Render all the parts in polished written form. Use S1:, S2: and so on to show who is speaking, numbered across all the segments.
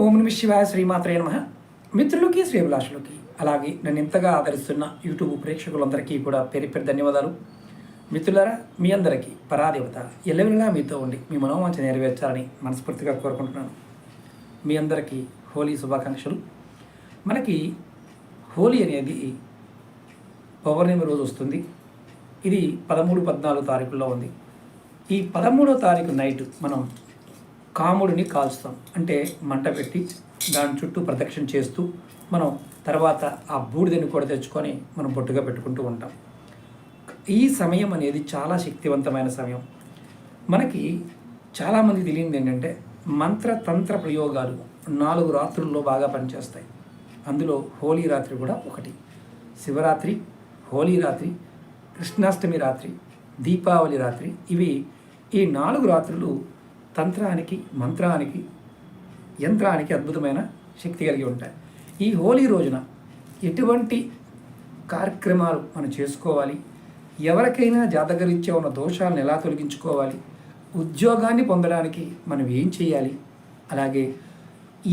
S1: ఓం నమ శివాయ, శ్రీమాత్రే నమః. మిత్రులకి, శ్రేభిలాషులకి, అలాగే నన్ను ఇంతగా ఆదరిస్తున్న యూట్యూబ్ ప్రేక్షకులందరికీ కూడా పేరు పేరు ధన్యవాదాలు. మిత్రులారా, మీ అందరికీ పరాదేవత ఎల్లవెల్లా మీతో ఉండి మీ మనోవాంఛ నెరవేర్చాలని మనస్ఫూర్తిగా కోరుకుంటున్నాను. మీ అందరికీ హోలీ శుభాకాంక్షలు. మనకి హోలీ అనేది పౌర్ణమి రోజు వస్తుంది. ఇది 13-14 తారీఖుల్లో ఉంది. ఈ 13వ తారీఖు నైట్ మనం కాముడిని కాల్చుతాం. అంటే మంట పెట్టి దాని చుట్టూ ప్రదక్షిణ చేస్తూ మనం తర్వాత ఆ బూడిదని కూడా తెచ్చుకొని మనం బొట్టుగా పెట్టుకుంటూ ఉంటాం. ఈ సమయం అనేది చాలా శక్తివంతమైన సమయం. మనకి చాలామంది తెలియనిది ఏంటంటే మంత్రతంత్ర ప్రయోగాలు 4 రాత్రుల్లో బాగా పనిచేస్తాయి. అందులో హోలీ రాత్రి కూడా ఒకటి. శివరాత్రి, హోలీ రాత్రి, కృష్ణాష్టమి రాత్రి, దీపావళి రాత్రి, ఇవి ఈ 4 రాత్రులు తంత్రానికి, మంత్రానికి, యంత్రానికి అద్భుతమైన శక్తి కలిగి ఉంటాయి. ఈ హోలీ రోజున ఎటువంటి కార్యక్రమాలు మనం చేసుకోవాలి, ఎవరికైనా జాతకరీత్యా ఉన్న దోషాలను ఎలా తొలగించుకోవాలి, ఉద్యోగాన్ని పొందడానికి మనం ఏం చేయాలి, అలాగే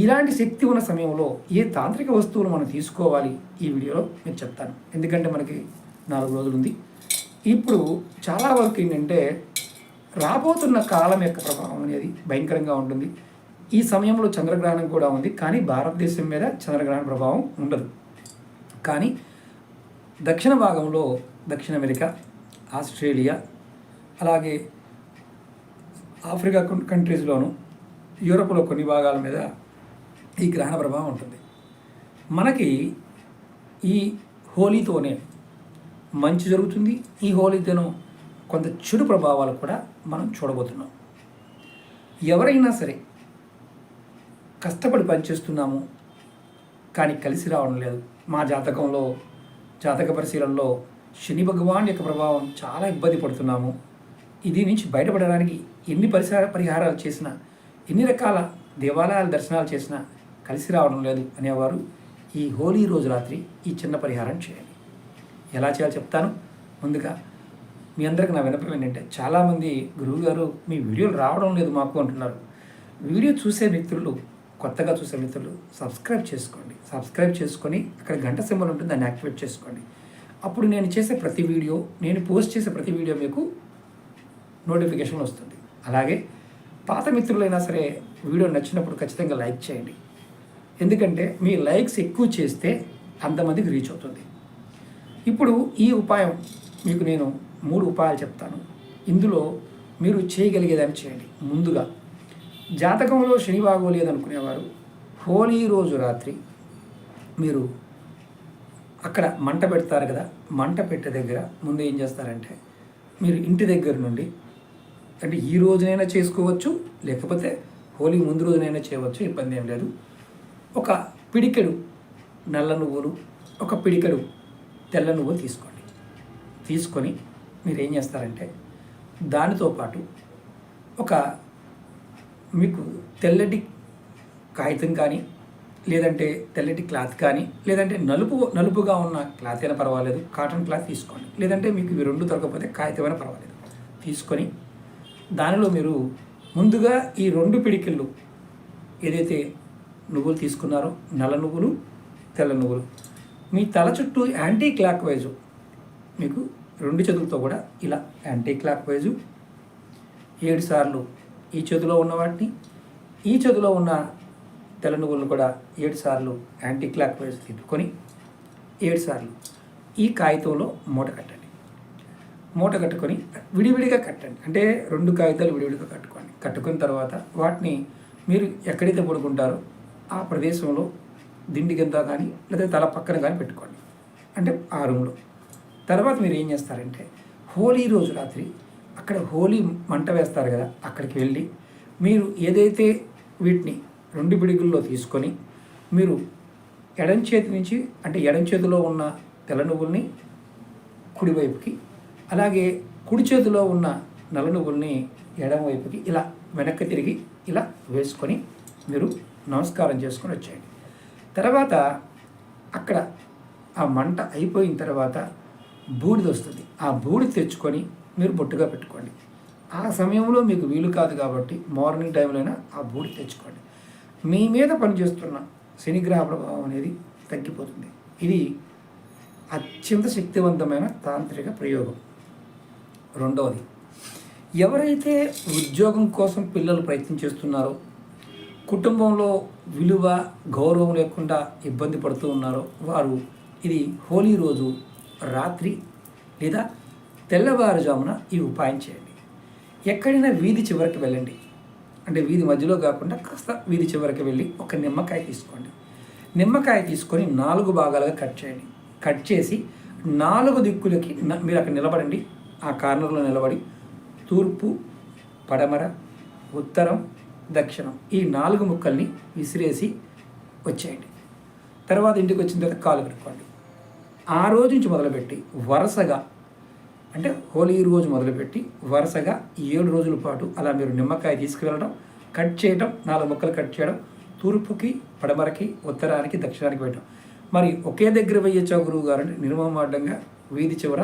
S1: ఇలాంటి శక్తి ఉన్న సమయంలో ఏ తాంత్రిక వస్తువులు మనం తీసుకోవాలి, ఈ వీడియోలో నేను చెప్తాను. ఎందుకంటే మనకి 4 రోజులు ఉంది. ఇప్పుడు చాలా వరకు ఏంటంటే రాబోతున్న కాలం యొక్క ప్రభావం అనేది భయంకరంగా ఉంటుంది. ఈ సమయంలో చంద్రగ్రహణం కూడా ఉంది, కానీ భారతదేశం మీద చంద్రగ్రహణ ప్రభావం ఉండదు. కానీ దక్షిణ భాగంలో దక్షిణ అమెరికా, ఆస్ట్రేలియా, అలాగే ఆఫ్రికా కంట్రీస్లోను, యూరోప్లో కొన్ని భాగాల మీద ఈ గ్రహణ ప్రభావం ఉంటుంది. మనకి ఈ హోలీతోనే మంచి జరుగుతుంది. ఈ హోలీతోనూ కొంత చెడు ప్రభావాలు కూడా మనం చూడబోతున్నాం. ఎవరైనా సరే కష్టపడి పనిచేస్తున్నాము కానీ కలిసి రావడం లేదు. మా జాతకంలో, జాతక పరిశీలనలో శని భగవాన్ యొక్క ప్రభావం చాలా ఇబ్బంది పడుతున్నాము, ఇది నుంచి బయటపడడానికి ఎన్ని పరిహారాలు చేసినా, ఎన్ని రకాల దేవాలయాల దర్శనాలు చేసినా కలిసి రావడం లేదు అనేవారు ఈ హోలీ రోజు రాత్రి ఈ చిన్న పరిహారం చేయాలి. ఎలా చేయాలో చెప్తాను. ముందుగా మీ అందరికి నా విన్నపం ఏంటంటే, చాలామంది గురువుగారు మీ వీడియోలు రావడం లేదు మాకు అంటున్నారు. వీడియో చూసే మిత్రులు, కొత్తగా చూసే మిత్రులు సబ్స్క్రైబ్ చేసుకోండి. సబ్స్క్రైబ్ చేసుకొని అక్కడ గంట సింబల్ ఉంటుంది, దాన్ని యాక్టివేట్ చేసుకోండి. అప్పుడు నేను చేసే ప్రతి వీడియో, నేను పోస్ట్ చేసే ప్రతి వీడియో మీకు నోటిఫికేషన్ వస్తుంది. అలాగే పాత మిత్రులైనా సరే వీడియో నచ్చినప్పుడు ఖచ్చితంగా లైక్ చేయండి. ఎందుకంటే మీ లైక్స్ ఎక్కువ చేస్తే అంతమందికి రీచ్ అవుతుంది. ఇప్పుడు ఈ ఉపాయం మీకు నేను 3 ఉపాయాలు చెప్తాను. ఇందులో మీరు చేయగలిగేదాన్ని చేయండి. ముందుగా జాతకంలో శని బాగోలేదనుకునేవారు హోలీ రోజు రాత్రి మీరు అక్కడ మంట పెడతారు కదా, మంట పెట్టే దగ్గర ముందు ఏం చేస్తారంటే, మీరు ఇంటి దగ్గర నుండి, అంటే ఈ రోజునైనా చేసుకోవచ్చు, లేకపోతే హోలీ ముందు రోజునైనా చేయవచ్చు, ఇబ్బంది ఏం లేదు. ఒక పిడికెడు నల్ల నువ్వులు, ఒక పిడికెడు తెల్ల నువ్వులు తీసుకొని మీరు ఏం చేస్తారంటే, దానితో పాటు ఒక మీకు తెల్లటి కాగితం కానీ, లేదంటే తెల్లటి క్లాత్ కానీ, లేదంటే నలుపుగా ఉన్న క్లాత్ అయినా పర్వాలేదు, కాటన్ క్లాత్ తీసుకోండి. లేదంటే మీకు ఇవి 2 దొరకకపోతే కాగితం అయినా పర్వాలేదు. తీసుకొని దానిలో మీరు ముందుగా ఈ 2 పిడికిళ్ళు ఏదైతే నువ్వులు తీసుకున్నారో, నల్ల నువ్వులు, తెల్ల నువ్వులు, మీ తల చుట్టూ యాంటీ క్లాక్ వైజు, మీకు 2 చేతులతో కూడా ఇలా యాంటీ క్లాక్ వైజు 7 సార్లు ఈ చేతిలో ఉన్న వాటిని, ఈ చేతిలో ఉన్న తెల్ల నువ్వులను కూడా 7 సార్లు యాంటీ క్లాక్ వైజ్ తిప్పుకొని 7 సార్లు ఈ కాగితంలో మూట కట్టుకొని విడివిడిగా కట్టండి. అంటే 2 కాగితాలు విడివిడిగా కట్టుకున్న తర్వాత వాటిని మీరు ఎక్కడైతే పడుకుంటారో ఆ ప్రదేశంలో దిండి కింద కానీ లేదా తల పక్కన కానీ పెట్టుకోండి, అంటే ఆ రూమ్లో. తర్వాత మీరు ఏం చేస్తారంటే, హోలీ రోజు రాత్రి అక్కడ హోలీ మంట వేస్తారు కదా, అక్కడికి వెళ్ళి మీరు ఏదైతే వీటిని 2 పిడిగుల్లో తీసుకొని మీరు ఎడం చేతి నుంచి, అంటే ఎడం చేతిలో ఉన్న తెల్ల నువ్వుల్ని కుడివైపుకి, అలాగే కుడి చేతిలో ఉన్న నల్ల నువ్వుల్ని ఎడం వైపుకి ఇలా వెనక్కి తిరిగి ఇలా వేసుకొని మీరు నమస్కారం చేసుకొని వచ్చేయండి. తర్వాత అక్కడ ఆ మంట అయిపోయిన తర్వాత బూడిద వస్తుంది. ఆ బూడిద తెచ్చుకొని మీరు బొట్టుగా పెట్టుకోండి. ఆ సమయంలో మీకు వీలు కాదు కాబట్టి మార్నింగ్ టైంలోనే ఆ బూడిద తెచ్చుకోండి. మీ మీద పనిచేస్తున్న శనిగ్రహ ప్రభావం అనేది తగ్గిపోతుంది. ఇది అత్యంత శక్తివంతమైన తాంత్రిక ప్రయోగం. రెండవది, ఎవరైతే ఉద్యోగం కోసం పిల్లలు ప్రయత్నం చేస్తున్నారో, కుటుంబంలో విలువ గౌరవం లేకుండా ఇబ్బంది పడుతూ ఉన్నారో వారు ఇది హోలీ రోజు రాత్రి లేదా తెల్లవారుజామున ఈ ఉపాయం చేయండి. ఎక్కడైనా వీధి చివరికి వెళ్ళండి, అంటే వీధి మధ్యలో కాకుండా కాస్త వీధి చివరికి వెళ్ళి ఒక నిమ్మకాయ తీసుకోండి. నిమ్మకాయ తీసుకొని 4 భాగాలుగా కట్ చేయండి. కట్ చేసి 4 దిక్కులకి మీరు అక్కడ నిలబడండి. ఆ కార్నర్లో నిలబడి తూర్పు, పడమర, ఉత్తరం, దక్షిణం ఈ 4 ముక్కల్ని విసిరేసి వచ్చేయండి. తర్వాత ఇంటికి వచ్చిన తర్వాత కాలు కట్టుకోండి. ఆ రోజు నుంచి మొదలుపెట్టి వరుసగా, అంటే హోలీ రోజు మొదలుపెట్టి వరుసగా 7 రోజుల పాటు అలా మీరు నిమ్మకాయ తీసుకువెళ్ళడం, కట్ చేయడం, 4 ముక్కలు కట్ చేయడం, తూర్పుకి, పడమరకి, ఉత్తరానికి, దక్షిణానికి పెట్టడం. మరి ఒకే దగ్గర వేయచ్చా గురువు గారు అంటే నిర్మమాటంగా వీధి చివర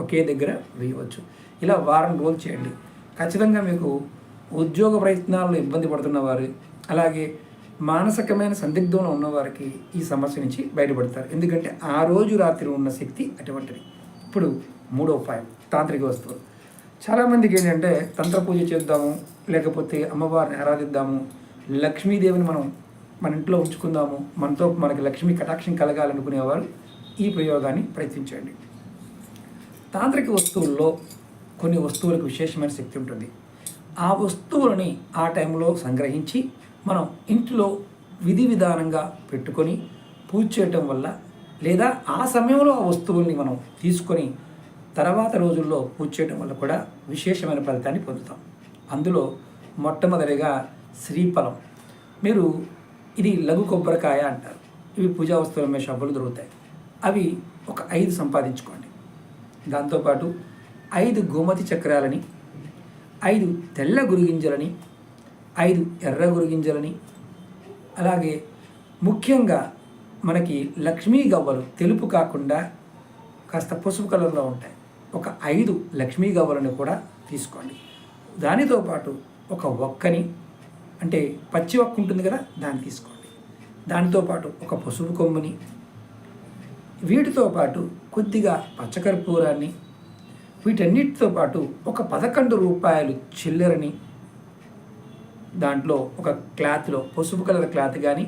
S1: ఒకే దగ్గర వేయవచ్చు. ఇలా వారం రోజులు చేయండి. ఖచ్చితంగా మీకు ఉద్యోగ ప్రయత్నాల్లో ఇబ్బంది పడుతున్నవారు, అలాగే మానసికమైన సందిగ్ధంలో ఉన్నవారికి ఈ సమస్య నుంచి బయటపడతారు. ఎందుకంటే ఆ రోజు రాత్రి ఉన్న శక్తి అటువంటిది. ఇప్పుడు 3వ ఉపాయం, తాంత్రిక వస్తువులు. చాలామందికి ఏంటంటే తంత్ర పూజ చేద్దాము, లేకపోతే అమ్మవారిని ఆరాధిద్దాము, లక్ష్మీదేవిని మనం మన ఇంట్లో ఉంచుకుందాము, మనకి లక్ష్మీ కటాక్షం కలగాలనుకునేవారు ఈ ప్రయోగాన్ని ప్రయత్నించండి. తాంత్రిక వస్తువుల్లో కొన్ని వస్తువులకు విశేషమైన శక్తి ఉంటుంది. ఆ వస్తువులని ఆ టైంలో సంగ్రహించి మనం ఇంట్లో విధి విధానంగా పెట్టుకొని పూజ చేయటం వల్ల, లేదా ఆ సమయంలో ఆ వస్తువుల్ని మనం తీసుకొని తర్వాత రోజుల్లో పూజ చేయడం వల్ల కూడా విశేషమైన ఫలితాన్ని పొందుతాం. అందులో మొట్టమొదటిగా శ్రీఫలం. మీరు ఇది లఘు కొబ్బరికాయ అంటారు. ఇవి పూజా వస్తువులు అమ్మే షాపులు దొరుకుతాయి. అవి ఒక 5 సంపాదించుకోండి. దాంతోపాటు 5 గోమతి చక్రాలని, 5 తెల్ల గురిగింజలని, 5 ఎర్ర గురిగింజలని, అలాగే ముఖ్యంగా మనకి లక్ష్మీ గవ్వలు తెలుపు కాకుండా కాస్త పసుపు కలర్లో ఉంటాయి. ఒక 5 లక్ష్మీ గవ్వలను కూడా తీసుకోండి. దానితో పాటు ఒక ఒక్కని, అంటే పచ్చి ఒక్క ఉంటుంది కదా, దాన్ని తీసుకోండి. దానితో పాటు ఒక పసుపు కొమ్ముని, వీటితో పాటు కొద్దిగా పచ్చకర్పూరాన్ని, వీటన్నిటితో పాటు ఒక 11 రూపాయలు చిల్లరని దాంట్లో ఒక క్లాత్లో, పసుపు కలర్ క్లాత్ కానీ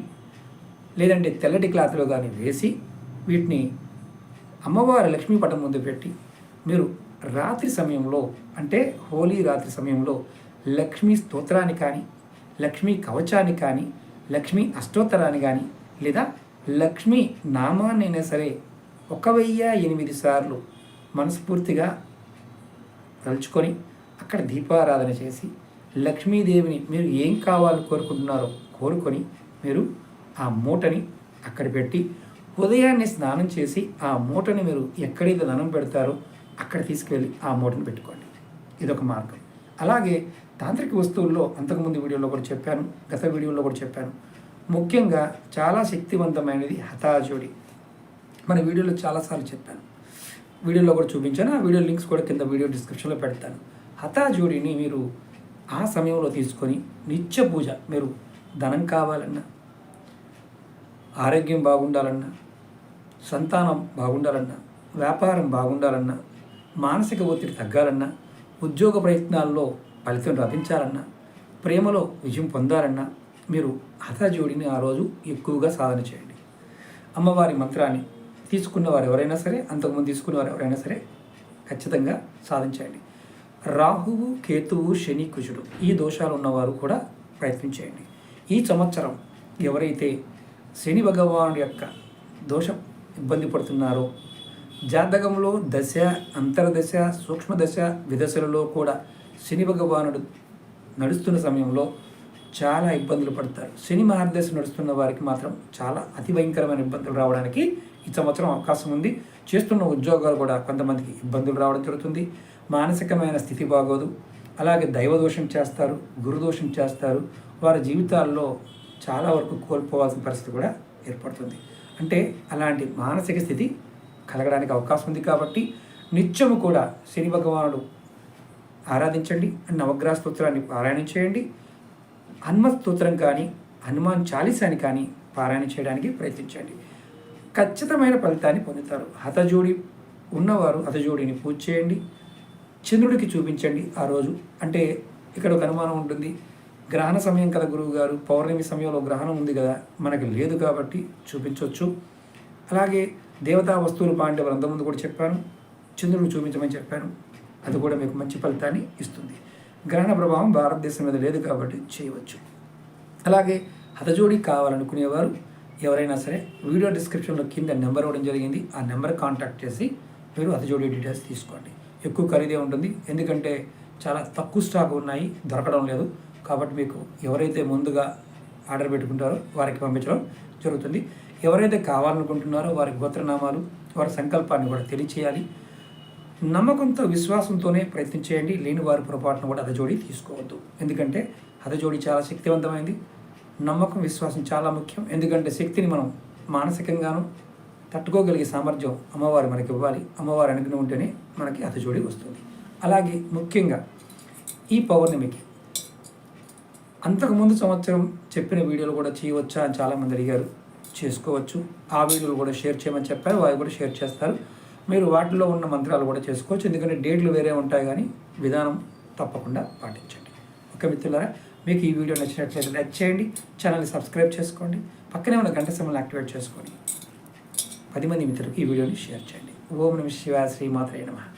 S1: లేదంటే తెల్లటి క్లాత్లో కానీ వేసి వీటిని అమ్మవారి లక్ష్మీ పటం ముందు పెట్టి మీరు రాత్రి సమయంలో, అంటే హోలీ రాత్రి సమయంలో లక్ష్మీ స్తోత్రాన్ని కానీ, లక్ష్మీ కవచాన్ని కానీ, లక్ష్మీ అష్టోత్తరాన్ని కానీ, లేదా లక్ష్మీ నామాన్ని అయినా సరే 1008 సార్లు మనస్ఫూర్తిగా తలుచుకొని అక్కడ దీపారాధన చేసి లక్ష్మీదేవిని మీరు ఏం కావాలో కోరుకుంటున్నారో కోరుకొని మీరు ఆ మూటని అక్కడ పెట్టి ఉదయాన్నే స్నానం చేసి ఆ మూటని మీరు ఎక్కడైతే ధనం పెడతారో అక్కడ తీసుకెళ్ళి ఆ మూటని పెట్టుకోండి. ఇదొక మార్గం. అలాగే తాంత్రిక వస్తువుల్లో అంతకుముందు వీడియోలో కూడా చెప్పాను, గత వీడియోలో కూడా చెప్పాను, ముఖ్యంగా చాలా శక్తివంతమైనది హతాజోడి. మన వీడియోలో చాలాసార్లు చెప్పాను, వీడియోలో కూడా చూపించాను. ఆ వీడియో లింక్స్ కూడా కింద వీడియో డిస్క్రిప్షన్లో పెడతాను. హతాజోడిని మీరు ఆ సమయంలో తీసుకొని నిత్య పూజ, మీరు ధనం కావాలన్నా, ఆరోగ్యం బాగుండాలన్నా, సంతానం బాగుండాలన్నా, వ్యాపారం బాగుండాలన్నా, మానసిక ఒత్తిడి తగ్గాలన్నా, ఉద్యోగ ప్రయత్నాల్లో ఫలితం లభించాలన్నా, ప్రేమలో విజయం పొందాలన్నా మీరు హతజోడిని ఆ రోజు ఎక్కువగా సాధన చేయండి. అమ్మవారి మంత్రాన్ని తీసుకున్నవారు ఎవరైనా సరే, అంతకుముందు తీసుకున్నవారు ఎవరైనా సరే ఖచ్చితంగా సాధించండి. రాహువు, కేతువు, శని, కుజుడు ఈ దోషాలు ఉన్నవారు కూడా ప్రయత్నించేయండి. ఈ సంవత్సరం ఎవరైతే శని భగవానుడి యొక్క దోషం ఇబ్బంది పడుతున్నారో, జాతకంలో దశ, అంతర్దశ, సూక్ష్మదశ, విదశలలో కూడా శని భగవానుడు నడుస్తున్న సమయంలో చాలా ఇబ్బందులు పడతారు. శని మహర్దశ నడుస్తున్న వారికి మాత్రం చాలా అతి భయంకరమైన ఇబ్బందులు రావడానికి ఈ సంవత్సరం అవకాశం ఉంది. చేస్తున్న ఉద్యోగాలు కూడా కొంతమందికి ఇబ్బందులు రావడం జరుగుతుంది. మానసికమైన స్థితి బాగోదు. అలాగే దైవదోషం చేస్తారు, గురుదోషం చేస్తారు. వారి జీవితాల్లో చాలా వరకు కోల్పోవాల్సిన పరిస్థితి కూడా ఏర్పడుతుంది. అంటే అలాంటి మానసిక స్థితి కలగడానికి అవకాశం ఉంది. కాబట్టి నిత్యము కూడా శని భగవానుడు ఆరాధించండి. నవగ్రహ స్తోత్రాన్ని పారాయణం చేయండి. హనుమ స్తోత్రం కానీ, హనుమాన్ చాలీసాని కానీ పారాయణ చేయడానికి ప్రయత్నించండి. ఖచ్చితమైన ఫలితాన్ని పొందుతారు. హతజోడి ఉన్నవారు హతజోడిని పూజ చేయండి. చంద్రుడికి చూపించండి ఆ రోజు. అంటే ఇక్కడ ఒక అనుమానం ఉంటుంది, గ్రహణ సమయం కదా గురువు గారు, పౌర్ణమి సమయంలో గ్రహణం ఉంది కదా, మనకి లేదు కాబట్టి చూపించవచ్చు. అలాగే దేవతా వస్తువులు పాండే అంత ముందు కూడా చెప్పాను, చంద్రుడికి చూపించమని చెప్పాను. అది కూడా మీకు మంచి ఫలితాన్ని ఇస్తుంది. గ్రహణ ప్రభావం భారతదేశం మీద లేదు కాబట్టి చేయవచ్చు. అలాగే హతజోడి కావాలనుకునేవారు ఎవరైనా సరే వీడియో డిస్క్రిప్షన్లో కింద నెంబర్ ఇవ్వడం జరిగింది. ఆ నెంబర్ కాంటాక్ట్ చేసి మీరు హతజోడి డీటెయిల్స్ తీసుకోండి. ఎక్కువ ఖరీదే ఉంటుంది, ఎందుకంటే చాలా తక్కువ స్టాక్ ఉన్నాయి, దొరకడం లేదు. కాబట్టి మీకు ఎవరైతే ముందుగా ఆర్డర్ పెట్టుకుంటారో వారికి పంపించడం జరుగుతుంది. ఎవరైతే కావాలనుకుంటున్నారో వారి గోత్రనామాలు, వారి సంకల్పాన్ని కూడా తెలియచేయాలి. నమ్మకంతో విశ్వాసంతోనే ప్రయత్నం చేయండి. లేని వారి పొరపాటును కూడా హతజోడి తీసుకోవద్దు, ఎందుకంటే హతజోడి చాలా శక్తివంతమైంది. నమ్మకం విశ్వాసం చాలా ముఖ్యం, ఎందుకంటే శక్తిని మనం మానసికంగాను తట్టుకోగలిగే సామర్థ్యం అమ్మవారు మనకి ఇవ్వాలి. అమ్మవారి అనుగ్రహం ఉంటేనే మనకి హతజోడి వస్తుంది. అలాగే ముఖ్యంగా ఈ పౌర్ణమికి అంతకుముందు సంవత్సరం చెప్పిన వీడియోలు కూడా చేయవచ్చా అని చాలామంది అడిగారు. చేసుకోవచ్చు. ఆ వీడియోలు కూడా షేర్ చేయమని చెప్పారు, వారు కూడా షేర్ చేస్తారు. మీరు వాటిలో ఉన్న మంత్రాలు కూడా చేసుకోవచ్చు, ఎందుకంటే డేట్లు వేరే ఉంటాయి, కానీ విధానం తప్పకుండా పాటించండి. ఓకే మిత్రులారా, మీకు ఈ వీడియో నచ్చినట్లయితే లైక్ చేయండి, ఛానల్ని సబ్స్క్రైబ్ చేసుకోండి, పక్కనే ఉన్న గంట సింబల్ని యాక్టివేట్ చేసుకొని 10 మంది మిత్రులకు ఈ వీడియోని షేర్ చేయండి. ఓం నమః శివాయ, శ్రీమాత్రే నమః.